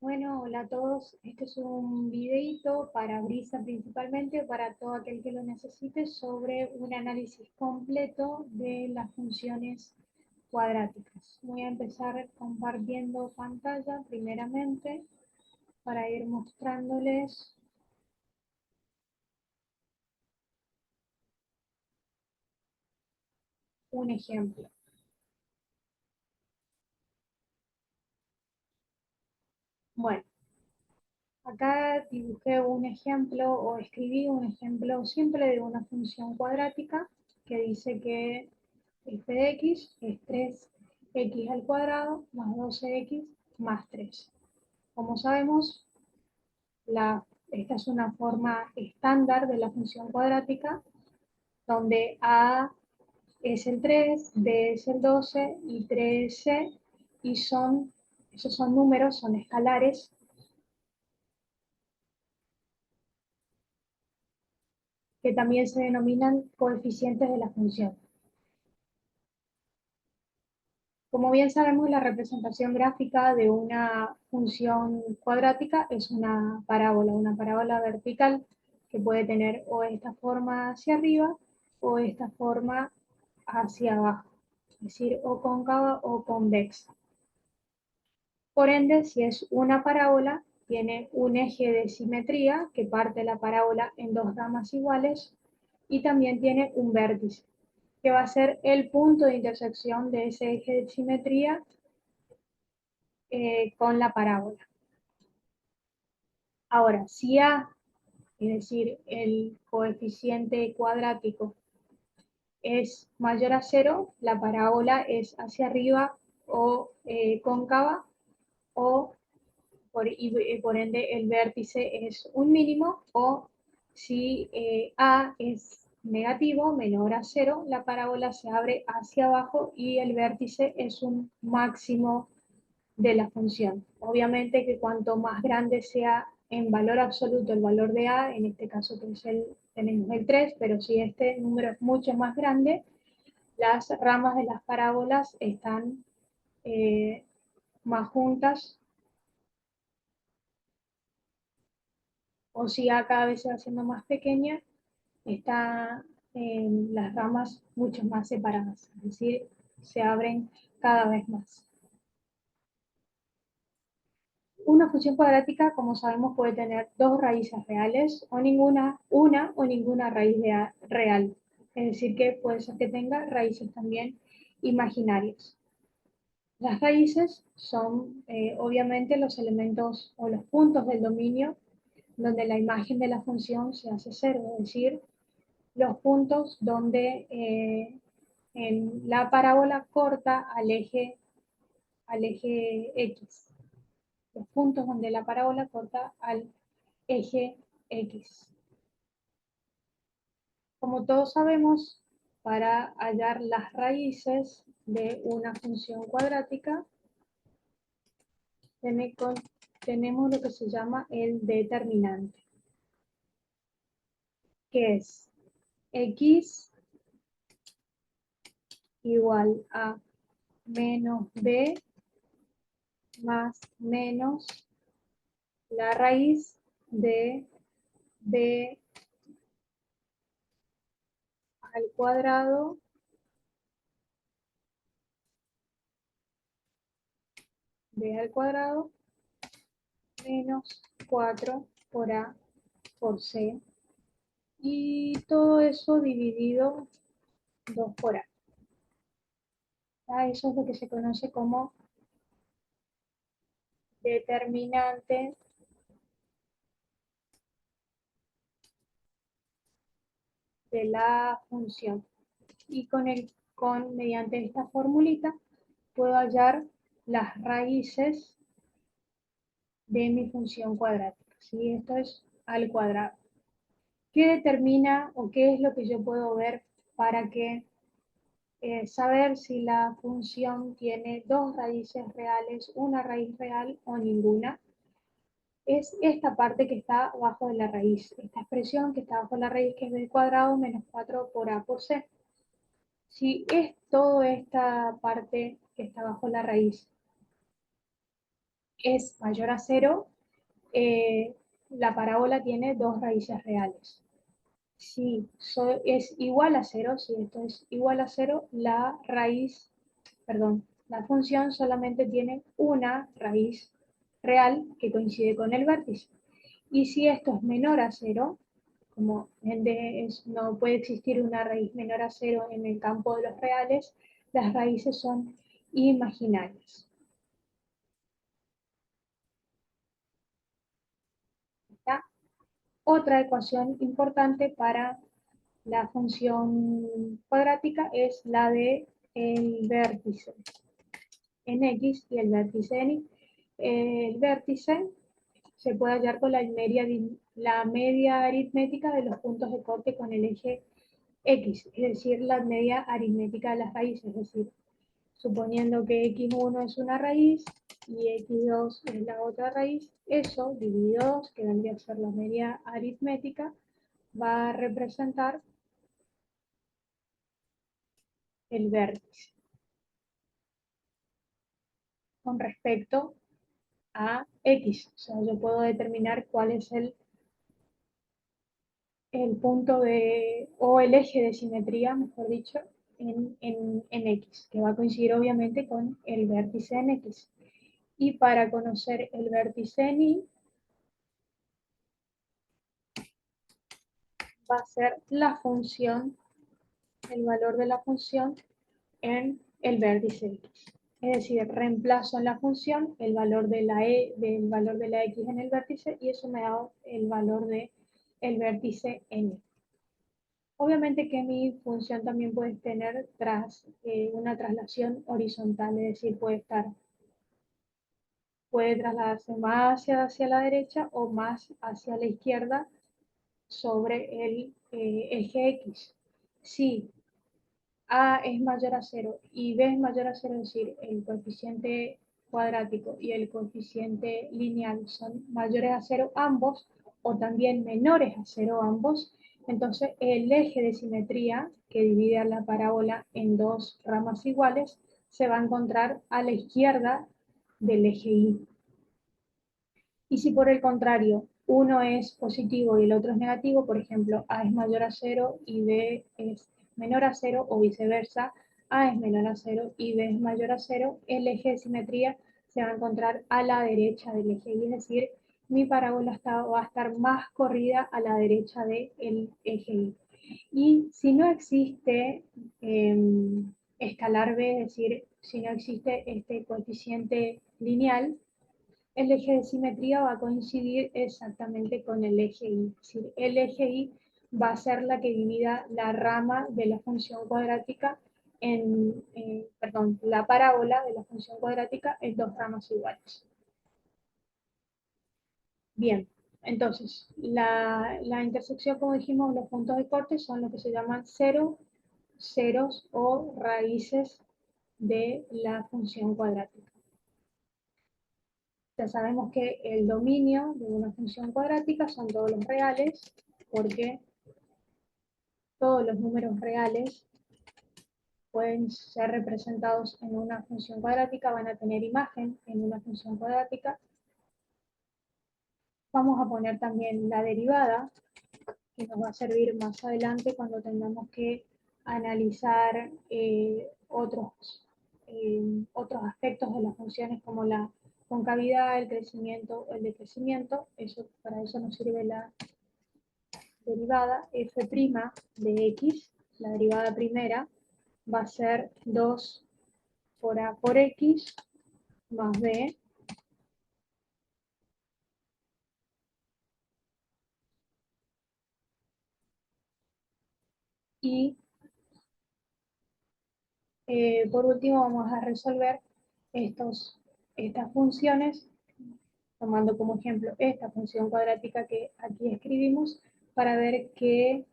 Bueno, hola a todos. Este es un videito para Brisa principalmente, para todo aquel que lo necesite, sobre un análisis completo de las funciones cuadráticas. Voy a empezar compartiendo pantalla primeramente para ir mostrándoles un ejemplo. Bueno, acá dibujé un ejemplo o escribí un ejemplo simple de una función cuadrática que dice que f de x es 3x al cuadrado más 12x más 3. Como sabemos, esta es una forma estándar de la función cuadrática, donde a es el 3, b es el 12 y 3c, y esos son números, son escalares, que también se denominan coeficientes de la función. Como bien sabemos, la representación gráfica de una función cuadrática es una parábola vertical que puede tener o esta forma hacia arriba o esta forma hacia abajo, es decir, o cóncava o convexa. Por ende, si es una parábola, tiene un eje de simetría que parte la parábola en dos ramas iguales y también tiene un vértice, que va a ser el punto de intersección de ese eje de simetría con la parábola. Ahora, si A, es decir, el coeficiente cuadrático, es mayor a cero, la parábola es hacia arriba o cóncava, o por ende el vértice es un mínimo, o si A es negativo, menor a cero, la parábola se abre hacia abajo y el vértice es un máximo de la función. Obviamente que cuanto más grande sea en valor absoluto el valor de A, en este caso tenemos el 3, pero si este número es mucho más grande, las ramas de las parábolas están eh, más juntas, o si A cada vez se va haciendo más pequeña, están las ramas mucho más separadas, es decir, se abren cada vez más. Una función cuadrática, como sabemos, puede tener dos raíces reales o una o ninguna raíz real. Es decir, que puede ser que tenga raíces también imaginarias. Las raíces son obviamente los elementos o los puntos del dominio donde la imagen de la función se hace cero, es decir, los puntos donde en la parábola corta al eje X. Los puntos donde la parábola corta al eje X. Como todos sabemos, para hallar las raíces de una función cuadrática, tenemos lo que se llama el determinante, que es x igual a menos b más menos la raíz de b al cuadrado menos 4 por a por c, y todo eso dividido 2 por a. Eso es lo que se conoce como determinante de la función. Y mediante esta formulita puedo hallar las raíces de mi función cuadrática. ¿Sí? Esto es al cuadrado. ¿Qué determina o qué es lo que yo puedo ver para que saber si la función tiene dos raíces reales, una raíz real o ninguna? Es esta parte que está abajo de la raíz, esta expresión que está abajo de la raíz, que es b cuadrado menos 4 por a por c. Si es toda esta parte que está bajo la raíz es mayor a cero, la parábola tiene dos raíces reales. Si es igual a cero, si esto es igual a cero, la raíz, perdón, la función solamente tiene una raíz real que coincide con el vértice. Y si esto es menor a cero, como no puede existir una raíz menor a cero en el campo de los reales, las raíces son imaginarias. ¿Está? Otra ecuación importante para la función cuadrática es la de el vértice en X y el vértice en Y. El vértice se puede hallar con la media aritmética de los puntos de corte con el eje X, es decir, la media aritmética de las raíces, es decir, suponiendo que x1 es una raíz y x2 es la otra raíz, eso dividido 2, que vendría a ser la media aritmética, va a representar el vértice con respecto a x. O sea, yo puedo determinar cuál es el punto o el eje de simetría, mejor dicho, en X, que va a coincidir obviamente con el vértice en X. Y para conocer el vértice en Y, va a ser la función, el valor de la función en el vértice X. Es decir, reemplazo en la función el valor de del valor de la X en el vértice y eso me da el valor del vértice en Y. Obviamente que mi función también puede tener una traslación horizontal, es decir, puede trasladarse más hacia la derecha o más hacia la izquierda sobre el eje X. Si A es mayor a cero y B es mayor a cero, es decir, el coeficiente cuadrático y el coeficiente lineal son mayores a cero ambos, o también menores a cero ambos, entonces el eje de simetría que divide a la parábola en dos ramas iguales se va a encontrar a la izquierda del eje Y. Y si por el contrario uno es positivo y el otro es negativo, por ejemplo, A es mayor a cero y B es menor a cero o viceversa, A es menor a cero y B es mayor a cero, el eje de simetría se va a encontrar a la derecha del eje Y, es decir, mi parábola va a estar más corrida a la derecha del eje Y. Y si no existe escalar B, es decir, si no existe este coeficiente lineal, el eje de simetría va a coincidir exactamente con el eje Y. Es decir, el eje Y va a ser la que divida la rama de la función cuadrática perdón, la parábola de la función cuadrática en dos ramas iguales. Bien, entonces, la intersección, como dijimos, los puntos de corte son lo que se llaman ceros o raíces de la función cuadrática. Ya sabemos que el dominio de una función cuadrática son todos los reales, porque todos los números reales pueden ser representados en una función cuadrática, van a tener imagen en una función cuadrática. Vamos a poner también la derivada, que nos va a servir más adelante cuando tengamos que analizar otros aspectos de las funciones como la concavidad, el crecimiento, el decrecimiento. Para eso nos sirve la derivada f' de x, la derivada primera, va a ser 2 por a por x más b y por último vamos a resolver estas funciones tomando como ejemplo esta función cuadrática que aquí escribimos para ver eh,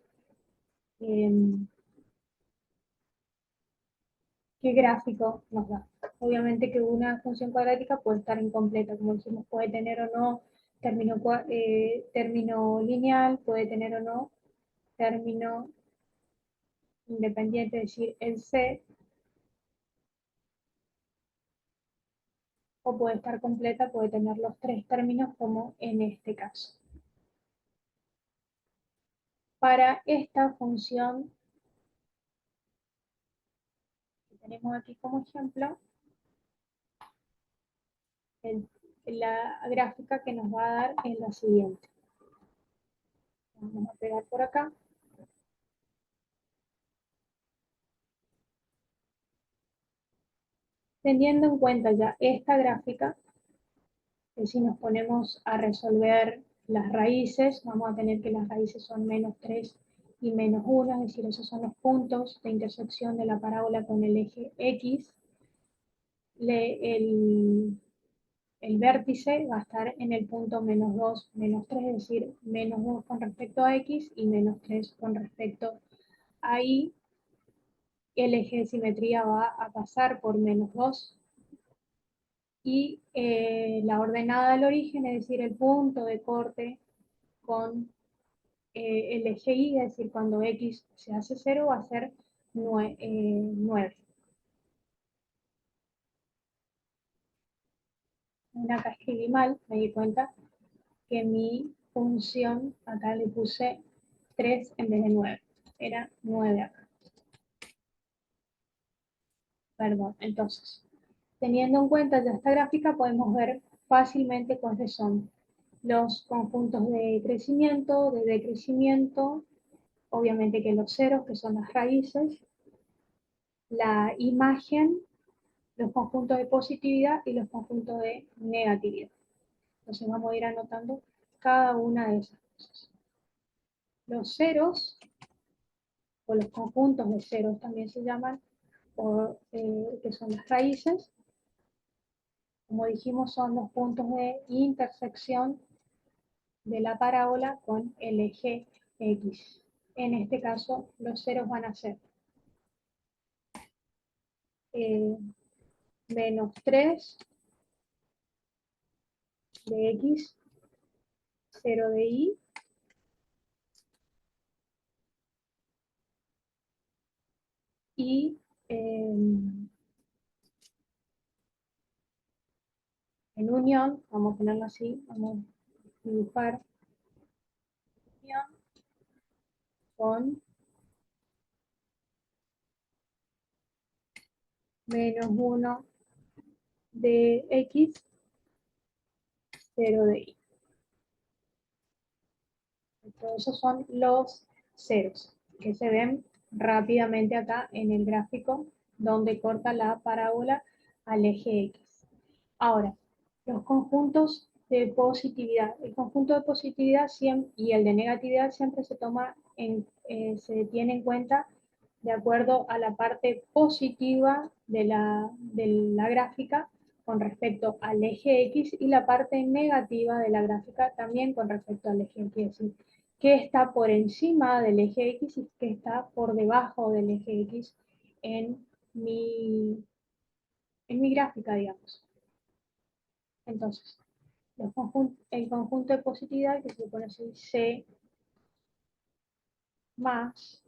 qué gráfico nos da. Obviamente que una función cuadrática puede estar incompleta, como decimos, puede tener o no término lineal, puede tener o no término independiente, es decir, el C, o puede estar completa, puede tener los tres términos como en este caso. Para esta función que tenemos aquí como ejemplo, la gráfica que nos va a dar es la siguiente. Vamos a pegar por acá. Teniendo en cuenta ya esta gráfica, que si nos ponemos a resolver las raíces, vamos a tener que las raíces son -3 y -1, es decir, esos son los puntos de intersección de la parábola con el eje X. El vértice va a estar en el punto -2, -3, es decir, -2 con respecto a X y -3 con respecto a Y. El eje de simetría va a pasar por -2 y la ordenada del origen, es decir, el punto de corte con el eje Y, es decir, cuando X se hace 0 va a ser 9. Acá escribí mal, me di cuenta que mi función, acá le puse 3 en vez de 9, era 9 acá. Perdón, entonces, teniendo en cuenta ya esta gráfica, podemos ver fácilmente cuáles son los conjuntos de crecimiento, de decrecimiento, obviamente que los ceros, que son las raíces, la imagen, los conjuntos de positividad y los conjuntos de negatividad. Entonces vamos a ir anotando cada una de esas cosas. Los ceros, o los conjuntos de ceros también se llaman, que son las raíces, como dijimos, son los puntos de intersección de la parábola con el eje X. En este caso, los ceros van a ser eh, -3 de X, 0 de Y, y en unión, vamos a ponerlo así, vamos a dibujar unión con -1 de X, 0 de Y. Entonces, esos son los ceros que se ven rápidamente acá en el gráfico donde corta la parábola al eje X. Ahora, los conjuntos de positividad. El conjunto de positividad y el de negatividad siempre se tiene en cuenta de acuerdo a la parte positiva de la gráfica con respecto al eje X y la parte negativa de la gráfica también con respecto al eje X. Es decir, qué está por encima del eje X y qué está por debajo del eje X en mi, en mi gráfica, digamos. Entonces, el conjunto de positividad, que se pone así, C más,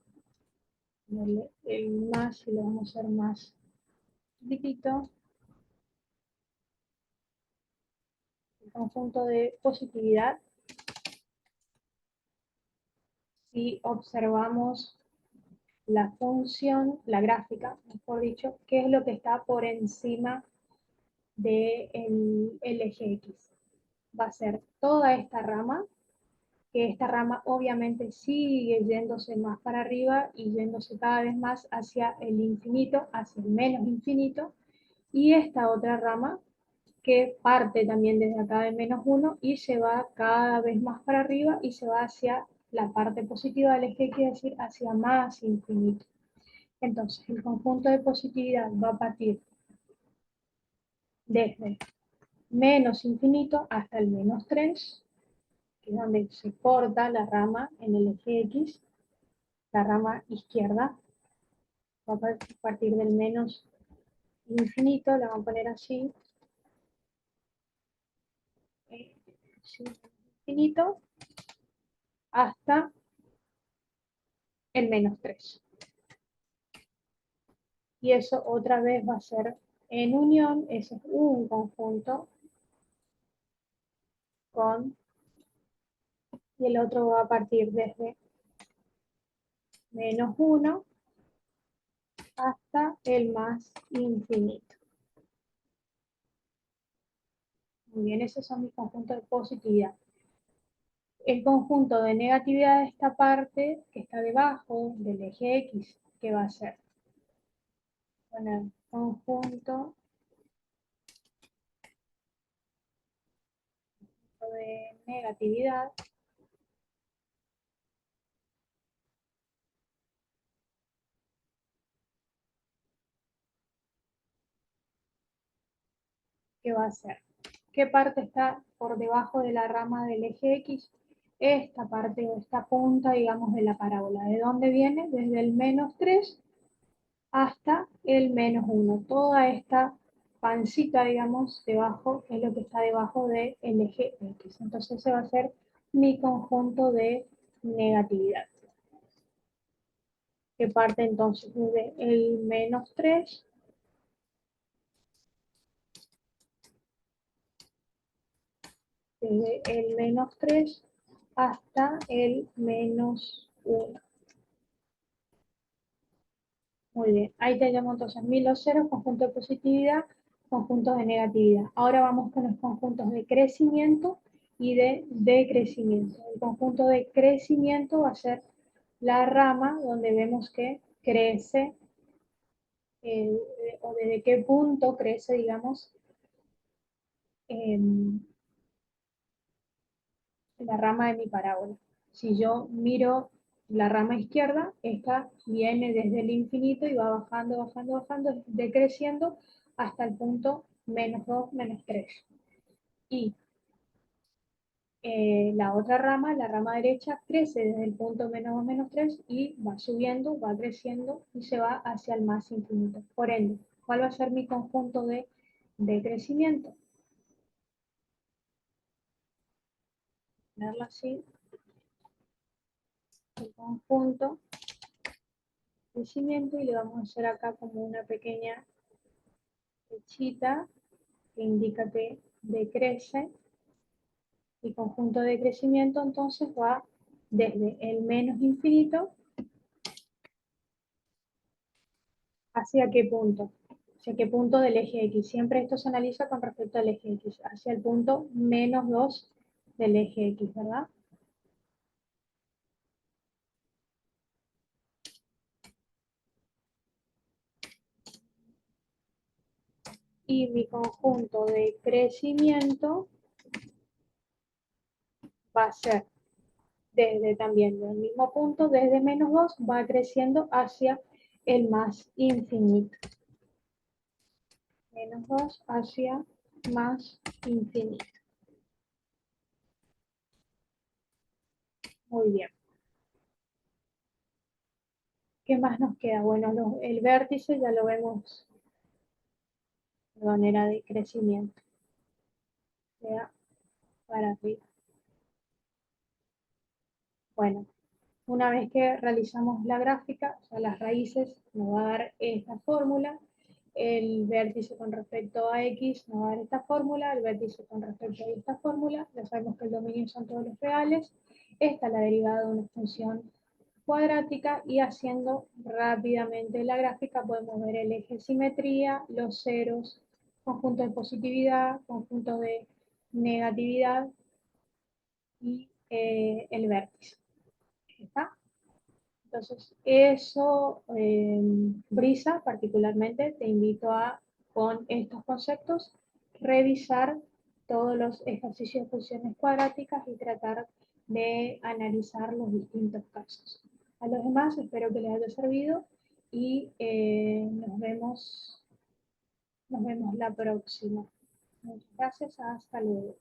el más, y lo vamos a hacer más chiquitito, el conjunto de positividad, si observamos la función, la gráfica, mejor dicho, qué es lo que está por encima del eje X. Va a ser toda esta rama, que esta rama obviamente sigue yéndose más para arriba y yéndose cada vez más hacia el infinito, hacia el menos infinito, y esta otra rama que parte también desde acá de -1 y se va cada vez más para arriba y se va hacia la parte positiva del eje, quiere decir hacia más infinito. Entonces, el conjunto de positividad va a partir desde menos infinito hasta el -3, que es donde se corta la rama en el eje X, la rama izquierda, va a partir del menos infinito, la vamos a poner así, infinito, hasta el -3. Y eso otra vez va a ser En unión, ese es un conjunto con, y el otro va a partir desde -1 hasta el más infinito. Muy bien, esos son mis conjuntos de positividad. El conjunto de negatividad de esta parte que está debajo del eje X, ¿qué va a ser? Poner conjunto de negatividad ¿qué va a ser? ¿Qué parte está por debajo de la rama del eje X? Esta parte o esta punta, digamos, de la parábola. ¿De dónde viene? Desde el -3 hasta el -1. Toda esta pancita, digamos, debajo, es lo que está debajo del eje X. Entonces ese va a ser mi conjunto de negatividad. Que parte entonces desde el -3 desde el -3 hasta el -1. Muy bien, ahí tenemos entonces 1000 los ceros, conjunto de positividad, conjuntos de negatividad. Ahora vamos con los conjuntos de crecimiento y de decrecimiento. El conjunto de crecimiento va a ser la rama donde vemos que crece, o desde qué punto crece, digamos, la rama de mi parábola. Si yo miro la rama izquierda, esta viene desde el infinito y va bajando, bajando, bajando, decreciendo hasta el punto -2, -3. Y la otra rama, la rama derecha, crece desde el punto -2, -3 y va subiendo, va creciendo y se va hacia el más infinito. Por ende, ¿cuál va a ser mi conjunto de crecimiento? Ponerlo así, el conjunto crecimiento, y le vamos a hacer acá como una pequeña flechita que indica que decrece. El conjunto de crecimiento entonces va desde el menos infinito hacia qué punto. ¿Hacia qué punto del eje X? Siempre esto se analiza con respecto al eje X, hacia el punto -2 del eje X, ¿verdad? Y mi conjunto de crecimiento va a ser desde también del mismo punto, desde -2, va creciendo hacia el más infinito. -2 hacia más infinito. Muy bien. ¿Qué más nos queda? Bueno, el vértice ya lo vemos de manera de crecimiento. Sea para arriba. Bueno, una vez que realizamos la gráfica, o sea, las raíces, nos va a dar esta fórmula. El vértice con respecto a X nos va a dar esta fórmula. El vértice con respecto a esta fórmula. Ya sabemos que el dominio son todos los reales. Esta es la derivada de una función cuadrática, y haciendo rápidamente la gráfica podemos ver el eje simetría, los ceros, conjunto de positividad, conjunto de negatividad y el vértice. ¿Está? Entonces, eso, Brisa, particularmente, te invito a, con estos conceptos, revisar todos los ejercicios de funciones cuadráticas y tratar de analizar los distintos casos. A los demás, espero que les haya servido y nos vemos la próxima. Muchas gracias, hasta luego.